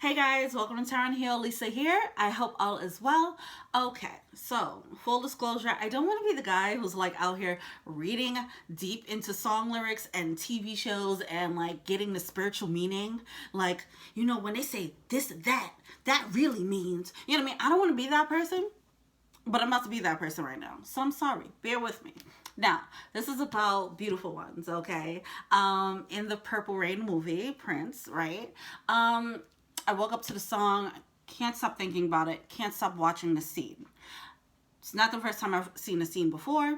Hey guys, welcome to Turn Heel. Lisa here. I hope all is well. Okay, so full disclosure, I don't want to be the guy who's like out here reading deep into song lyrics and TV shows and like getting the spiritual meaning. Like, when they say this, that really means, you know what I mean? I don't want to be that person, but I'm about to be that person right now. So I'm sorry. Bear with me. Now, this is about beautiful ones, okay? In the Purple Rain movie, Prince, right? I woke up to the song, can't stop thinking about it, can't stop watching the scene. It's not the first time I've seen the scene before,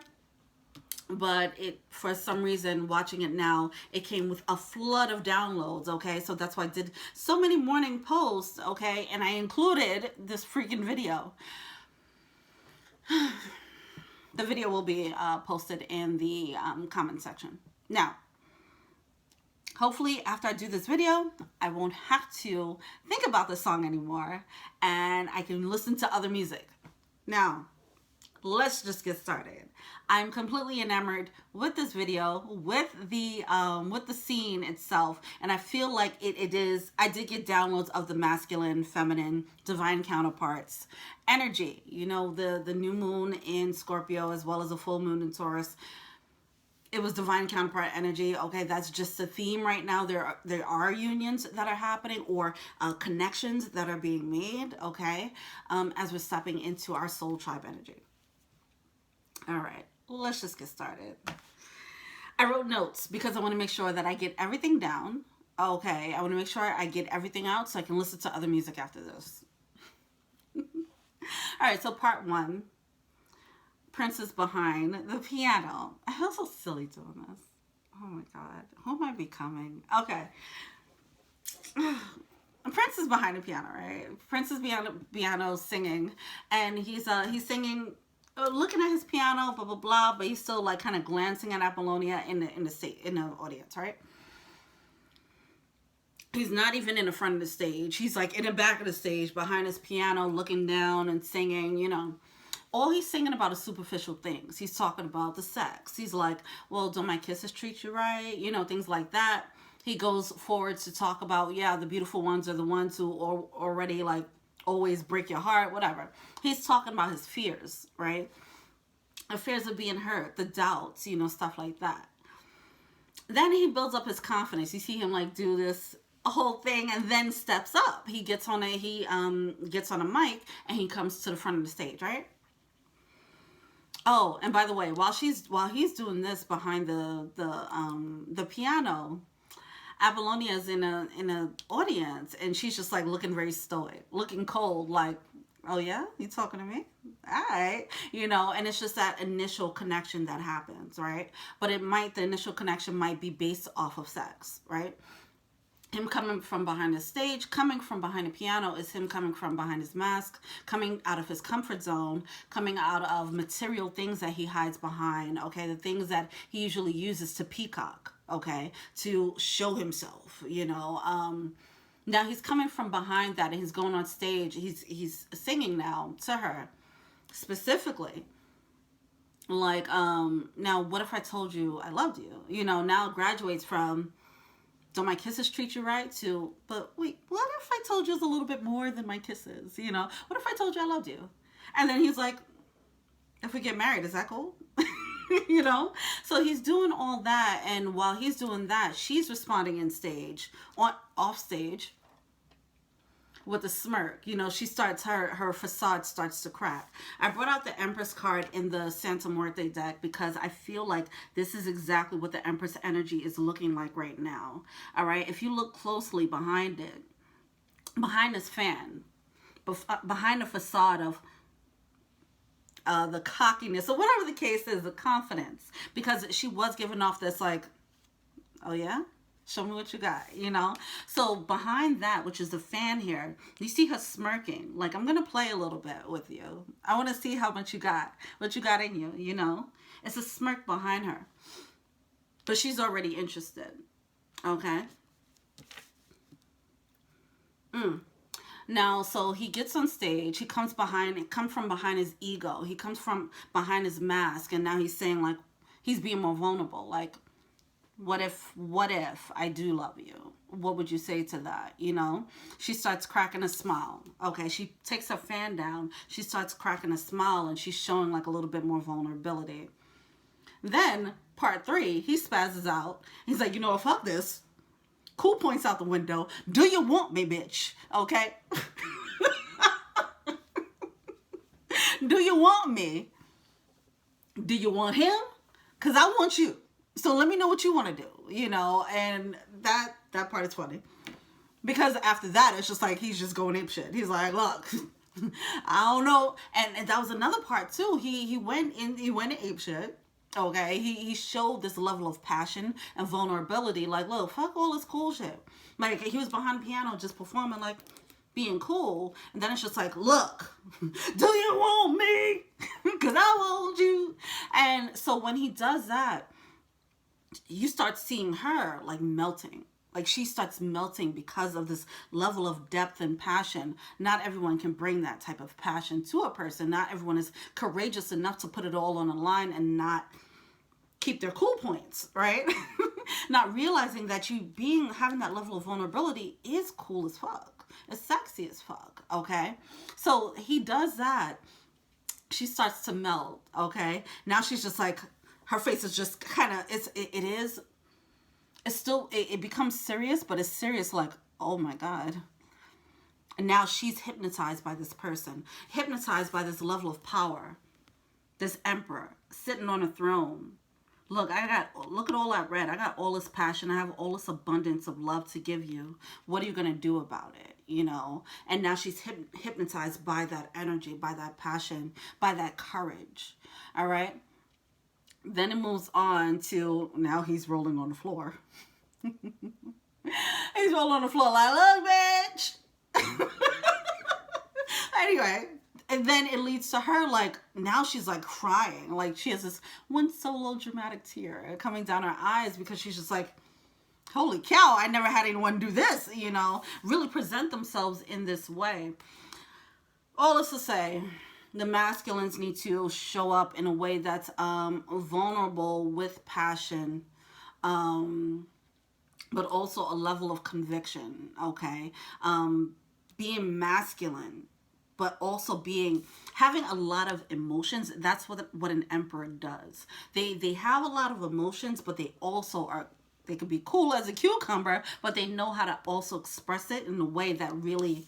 but for some reason, watching it now, it came with a flood of downloads, okay? So that's why I did so many morning posts, okay? And I included this freaking video. The video will be posted in the comment section. Now, hopefully after I do this video, I won't have to think about this song anymore and I can listen to other music. Now, let's just get started. I'm completely enamored with this video, with the scene itself, and I feel like it is. I did get downloads of the masculine, feminine, divine counterparts energy. The new moon in Scorpio as well as a full moon in Taurus. It was divine counterpart energy. Okay, that's just the theme right now. There are unions that are happening or connections that are being made. Okay, as we're stepping into our soul tribe energy. All right, let's just get started. I wrote notes because I want to make sure that I get everything down. Okay, I want to make sure I get everything out so I can listen to other music after this. All right, so part one. Prince is behind the piano. I feel so silly doing this. Oh my god, who am I becoming? Okay. Prince is behind the piano, right? Prince is behind the piano singing, and he's singing, looking at his piano, blah blah blah, but he's still like kind of glancing at Apollonia in the audience, right? He's not even in the front of the stage. He's like in the back of the stage, behind his piano, looking down and singing. All he's singing about is superficial things. He's talking about the sex. He's like, well, don't my kisses treat you right? Things like that. He goes forward to talk about, yeah, the beautiful ones are the ones who already like always break your heart, whatever. He's talking about his fears, right? The fears of being hurt, the doubts, stuff like that. Then he builds up his confidence. You see him like do this whole thing and then steps up. He gets on a mic and he comes to the front of the stage, right? Oh, and by the way, while he's doing this behind the piano, Apollonia is in a audience, and she's just like looking very stoic, looking cold, like, oh yeah, you talking to me? All right, and it's just that initial connection that happens, right? But the initial connection might be based off of sex, right? Him coming from behind the stage, coming from behind the piano is him coming from behind his mask, coming out of his comfort zone, coming out of material things that he hides behind, okay? The things that he usually uses to peacock, okay? To show himself, Now he's coming from behind that and he's going on stage. He's singing now to her specifically. Like, now what if I told you I loved you? Now it graduates from don't my kisses treat you right to, but wait, what if I told you it's a little bit more than my kisses? What if I told you I loved you? And then he's like, if we get married, is that cool? So he's doing all that, and while he's doing that, she's responding off stage with a smirk. She starts, her facade starts to crack. I brought out the Empress card in the Santa Muerte deck because I feel like this is exactly what the Empress energy is looking like right now. All right, if you look closely behind it, behind this fan, behind the facade of the cockiness or whatever the case is, the confidence, because she was giving off this like, oh yeah, show me what you got, So behind that, which is the fan here, you see her smirking. Like, I'm going to play a little bit with you. I want to see how much you got, what you got in you, It's a smirk behind her. But she's already interested. Okay? Now, so he gets on stage. He comes from behind his ego. He comes from behind his mask. And now he's saying, like, he's being more vulnerable. Like, what if I do love you? what would you say to that? You know, she starts cracking a smile. Okay, she takes her fan down. She starts cracking a smile, and she's showing like a little bit more vulnerability. Then part three, he spazzes out. He's like, you know what, fuck this. Cool points out the window. Do you want me, bitch? Okay. Do you want me? Do you want him? Because I want you. So let me know what you want to do, you know? And that part is funny. Because after that, it's just like, he's just going ape shit. He's like, look, I don't know. And that was another part too. He went in ape shit. Okay, he showed this level of passion and vulnerability. Like, look, fuck all this cool shit. Like, he was behind the piano just performing, like, being cool. And then it's just like, look, do you want me? Because I want you. And so when he does that, you start seeing her, like, melting. Like, she starts melting because of this level of depth and passion. Not everyone can bring that type of passion to a person. Not everyone is courageous enough to put it all on the line and not keep their cool points, right? Not realizing that having that level of vulnerability is cool as fuck. It's sexy as fuck, okay? So he does that. She starts to melt, okay? Now she's just like, her face is just kind of, it becomes serious, but it's serious like, oh my God. And now she's hypnotized by this person, hypnotized by this level of power, this emperor sitting on a throne. Look at all that red. I got all this passion. I have all this abundance of love to give you. What are you going to do about it? You know? And now she's hypnotized by that energy, by that passion, by that courage. All right? Then it moves on to, now he's rolling on the floor. He's rolling on the floor like, look, bitch. Anyway. And then it leads to her, like, now she's, like, crying. Like, she has this one solo dramatic tear coming down her eyes because she's just like, holy cow, I never had anyone do this, you know, really present themselves in this way. All this to say, the masculines need to show up in a way that's vulnerable with passion, but also a level of conviction, okay? Being masculine, but also having a lot of emotions. That's what an emperor does. They have a lot of emotions, but they also they can be cool as a cucumber, but they know how to also express it in a way that really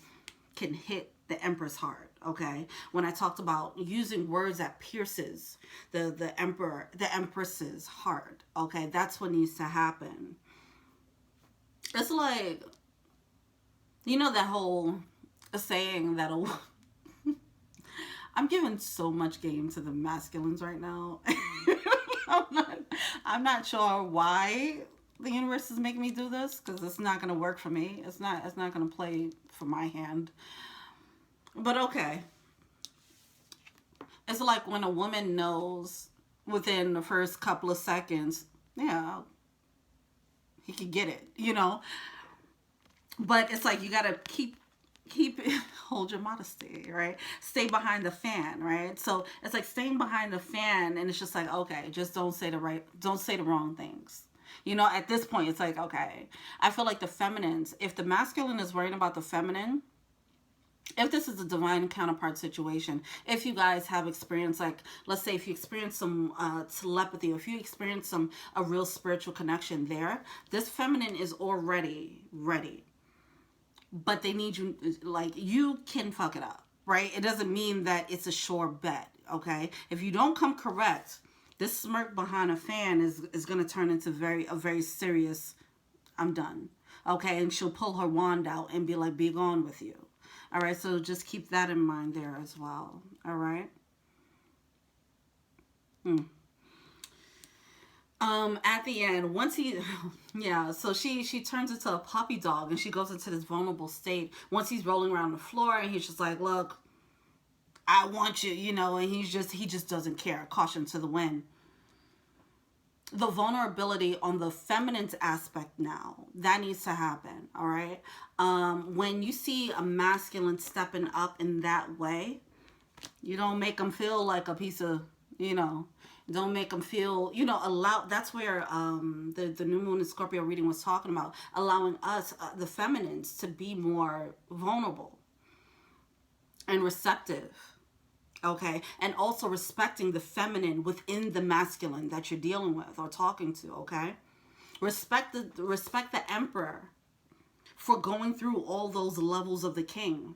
can hit the emperor's heart. Okay, when I talked about using words that pierces the empress's heart. Okay, that's what needs to happen. It's like, you know, that whole saying that I'm giving so much game to the masculines right now. I'm not sure why the universe is making me do this, because it's not going to work for me. It's not going to play for my hand. But okay. It's like when a woman knows within the first couple of seconds, yeah, he could get it, you know. But it's like, you got to keep hold your modesty, right? Stay behind the fan, right? So it's like staying behind the fan, and it's just like, okay, just don't say the wrong things. You know, at this point, it's like, okay, I feel like the feminines, if the masculine is worrying about the feminine, if this is a divine counterpart situation, if you guys have experienced, like, let's say if you experience some telepathy, or if you experience a real spiritual connection there, this feminine is already ready. But they need you, like, you can fuck it up, right? It doesn't mean that it's a sure bet, okay? If you don't come correct, this smirk behind a fan is going to turn into a very serious, I'm done, okay? And she'll pull her wand out and be like, be gone with you, all right? So just keep that in mind there as well, all right? At the end, once so she turns into a puppy dog, and she goes into this vulnerable state once he's rolling around the floor, and he's just like, look, I want you, you know, and he just doesn't care. Caution to the wind. The vulnerability on the feminine's aspect now, that needs to happen, all right? When you see a masculine stepping up in that way, you don't make them feel like a piece of, you know, Don't make them feel, allow. That's where the new moon in Scorpio reading was talking about, allowing us, the feminines, to be more vulnerable and receptive. Okay, and also respecting the feminine within the masculine that you're dealing with or talking to. Okay, respect the emperor for going through all those levels of the king,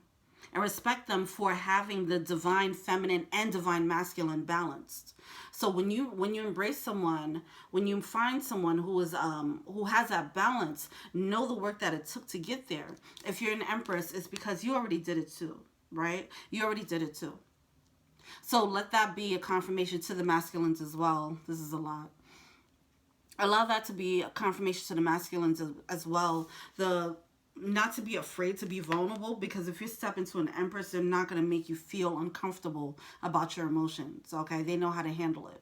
and respect them for having the divine feminine and divine masculine balanced. So when you embrace someone, when you find someone who has that balance, know the work that it took to get there. If you're an empress, it's because you already did it too, right? You already did it too. So let that be a confirmation to the masculines as well. This is a lot. Allow that to be a confirmation to the masculines as well. The Not to be afraid to be vulnerable, because if you step into an empress, they're not going to make you feel uncomfortable about your emotions. Okay, they know how to handle it.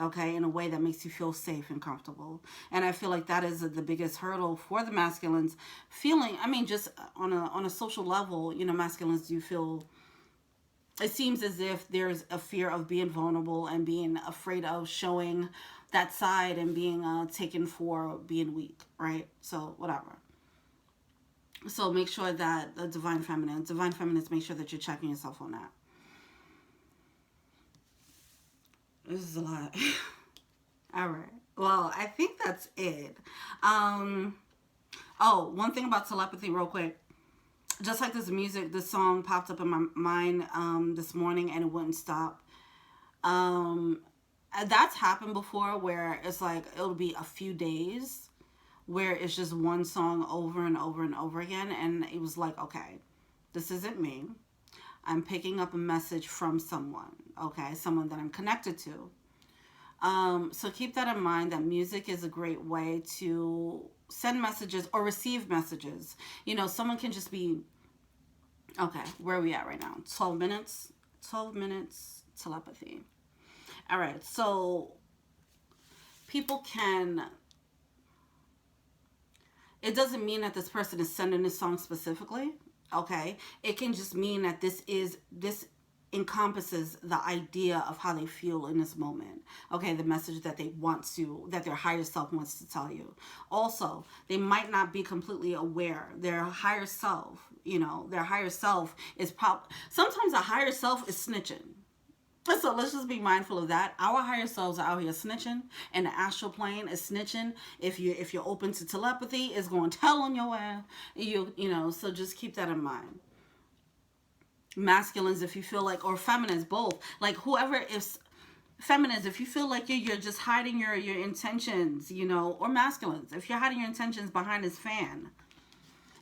Okay, in a way that makes you feel safe and comfortable. And I feel like that is the biggest hurdle for the masculines. Feeling, I mean, just on a social level, masculines do feel. It seems as if there's a fear of being vulnerable and being afraid of showing that side and being taken for being weak, right? So whatever. So make sure that the divine feminines, make sure that you're checking yourself on that. This is a lot. All right. Well, I think that's it. Um. Oh, one thing about telepathy, real quick. Just like this song popped up in my mind this morning, and it wouldn't stop. Um, that's happened before, where it's like it'll be a few days where it's just one song over and over and over again, and it was like, okay, this isn't me. I'm picking up a message from someone, okay, someone that I'm connected to. So keep that in mind, that music is a great way to send messages or receive messages. Someone can just be, okay, where are we at right now? 12 minutes? 12 minutes telepathy. All right, so people can, it doesn't mean that this person is sending this song specifically, okay? It can just mean that this encompasses the idea of how they feel in this moment. Okay, the message that that their higher self wants to tell you. Also, they might not be completely aware. Their higher self, their higher self is sometimes a higher self is snitching. So let's just be mindful of that. Our higher selves are out here snitching, and the astral plane is snitching. If you're open to telepathy, it's going to tell on your ass. So just keep that in mind. Masculines, if you feel like, or feminines, both, like whoever is feminines, if you feel like you're just hiding your intentions, or masculines, if you're hiding your intentions behind this fan,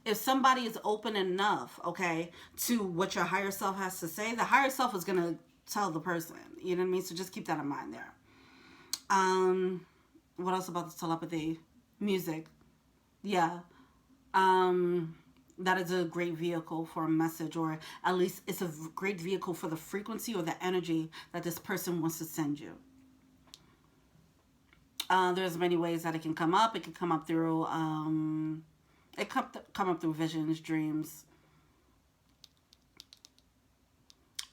if somebody is open enough, okay, to what your higher self has to say, the higher self is gonna tell the person. You know what I mean? So just keep that in mind there. What else about the telepathy? Music. Yeah. That is a great vehicle for a message, or at least it's a great vehicle for the frequency or the energy that this person wants to send you. There's many ways that it can come up. It can come up through come up through visions, dreams.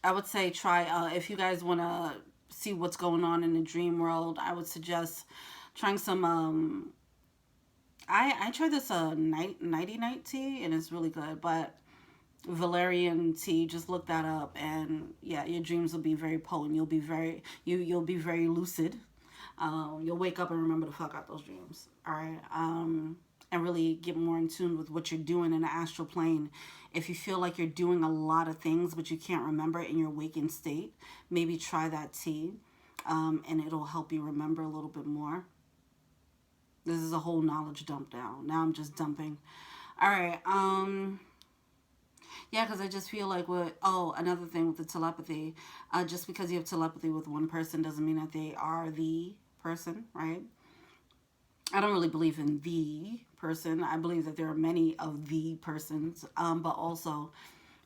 I would say try, if you guys want to see what's going on in the dream world, I would suggest trying some I tried this nighty night tea, and it's really good. But valerian tea, just look that up, and yeah, your dreams will be very potent. You'll be very lucid. You'll wake up and remember the fuck out those dreams. All right. And really get more in tune with what you're doing in the astral plane. If you feel like you're doing a lot of things but you can't remember in your waking state, maybe try that tea, and it'll help you remember a little bit more. This is a whole knowledge dump down. Now I'm just dumping. All right. Yeah, because I just feel like another thing with the telepathy, just because you have telepathy with one person doesn't mean that they are the person, right? I don't really believe in the person. I believe that there are many of the persons, but also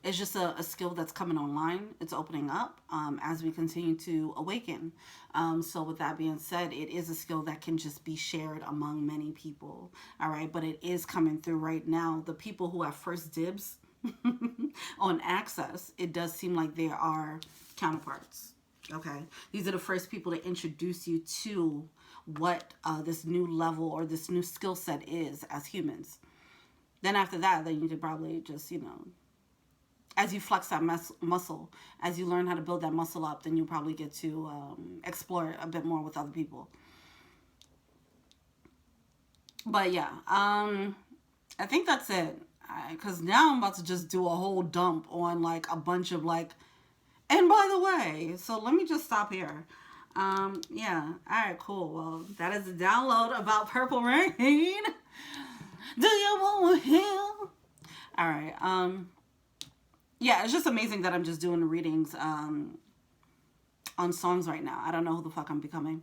it's just a skill that's coming online. It's opening up as we continue to awaken. So with that being said, it is a skill that can just be shared among many people. All right, but it is coming through right now. The people who have first dibs on access, it does seem like there are counterparts. Okay, these are the first people to introduce you to what this new level or this new skill set is as humans. Then after that, then you could probably just, you know, as you flex that muscle, as you learn how to build that muscle up, then you'll probably get to explore a bit more with other people. But yeah, I think that's it. Because now I'm about to just do a whole dump on like a bunch of like, and by the way, so let me just stop here. Yeah, all right, cool. Well, that is a download about Purple Rain. Do you want to heal? All right. Yeah, it's just amazing that I'm just doing the readings on songs right now. I don't know who the fuck I'm becoming,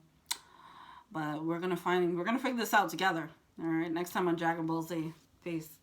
but we're gonna figure this out together. All right, next time on Dragon Ball Z. Peace.